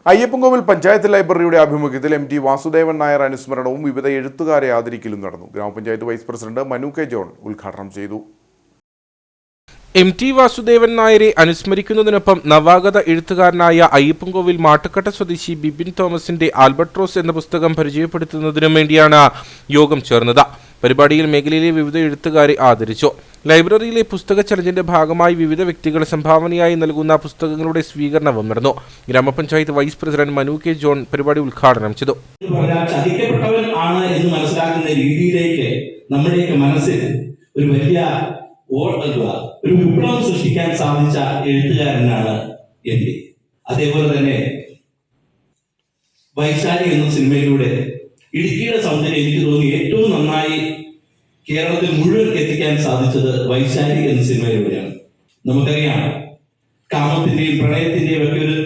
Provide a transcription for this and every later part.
അയ്യപ്പൻകോവിൽ പഞ്ചായത്ത് ലൈബ്രറിയുടെ ആഭിമുഖ്യത്തിൽ MT വാസുദേവൻ നായർ അനുസ്മരണവും വിവിധ എഴുത്തുകാരെ ആദരിക്കലും നടന്നു. ഗ്രാമപഞ്ചായത്ത് vice president Manu K John ഉദ്ഘാടനം ചെയ്തു. MT വാസുദേവൻ നായരെ അനുസ്മരിക്കുന്നതിനൊപ്പം നവാഗത എഴുത്തുകാരനായ അയ്യപ്പൻകോവിൽ മാട്ടുക്കട്ട സ്വദേശി ബിബിൻ തോമസിന്റെ ആൽബർട്രോസ് എന്ന പുസ്തകം പരിചയപ്പെടുത്തുന്നതിനും വേണ്ടിയാണ് യോഗം ചേർന്നത്. പരിപാടിയിൽ മേഖലയിലെ വിവിധ എഴുത്തുകാരെ ആദരിച്ചു. ലൈബ്രറിയിലെ പുസ്തക ചലഞ്ചിന്റെ ഭാഗമായി വിവിധ വ്യക്തികൾ സംഭാവനയായി നൽകുന്ന പുസ്തകങ്ങളുടെ സ്വീകരണവും നടന്നു. ഗ്രാമപഞ്ചായത്ത് vice president Manu K John പരിപാടി ഉദ്ഘാടനം ചെയ്തു. ചതിക്കപ്പെട്ടവൻ ആണ് എന്ന് മനസ്സിലാക്കുന്ന രീതിയിലേക്ക് നമ്മുടെയൊക്കെ മനസ്സിൽ ഒരു വലിയ ഒരു വിപ്ലവം സൃഷ്ടിക്കാൻ സാധിച്ച എഴുത്തുകാരനാണ് MT. അതേപോലെ തന്നെ വൈശാലി എന്ന സിനിമയിലൂടെ ഇടുക്കിയുടെ സൗന്ദര്യം എനിക്ക് തോന്നി ഏറ്റവും നന്നായി കേരളത്തിൽ മുഴുവൻ എത്തിക്കാൻ സാധിച്ചത് വൈശാലി എന്ന സിനിമയിലൂടെയാണ്. നമുക്കറിയാം, കാമത്തിന്റെയും പ്രണയത്തിന്റെയും ഒക്കെ ഒരു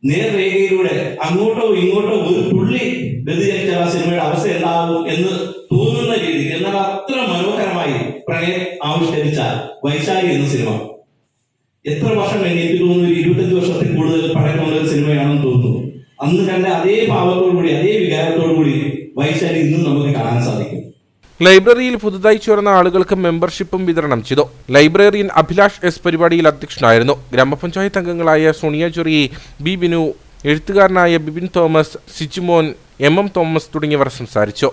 നേർരേഖയിലൂടെ അങ്ങോട്ടോ ഇങ്ങോട്ടോ ഒരു തുള്ളി വ്യതിചലിച്ച ആ സിനിമയുടെ അവസ്ഥ എന്താകും എന്ന് തോന്നുന്ന രീതിയിൽ, എന്നാൽ അത്ര മനോഹരമായി പ്രണയം ആവിഷ്കരിച്ച വൈശാലി എന്ന സിനിമ എത്ര വർഷം എനിക്ക് തോന്നുന്നു 25 വർഷത്തിൽ കൂടുതൽ പഴക്കമുള്ള ഒരു സിനിമയാണെന്ന് തോന്നുന്നു. അന്ന് കണ്ട അതേ ഭാവത്തോടുകൂടി അതേ വികാരത്തോടുകൂടി വൈശാലി ഇന്നും നമുക്ക് കാണാൻ സാധിക്കും. ലൈബ്രറിയിൽ പുതുതായി ചേർന്ന ആളുകൾക്ക് മെമ്പർഷിപ്പും വിതരണം ചെയ്തു. ലൈബ്രറിയൻ അഭിലാഷ് S പരിപാടിയിൽ അധ്യക്ഷനായിരുന്നു. ഗ്രാമപഞ്ചായത്ത് അംഗങ്ങളായ സോണിയ ജെറി, ബി ബിനു, എഴുത്തുകാരനായ Bibin Thomas, Sijumon, MM Thomas തുടങ്ങിയവർ സംസാരിച്ചു.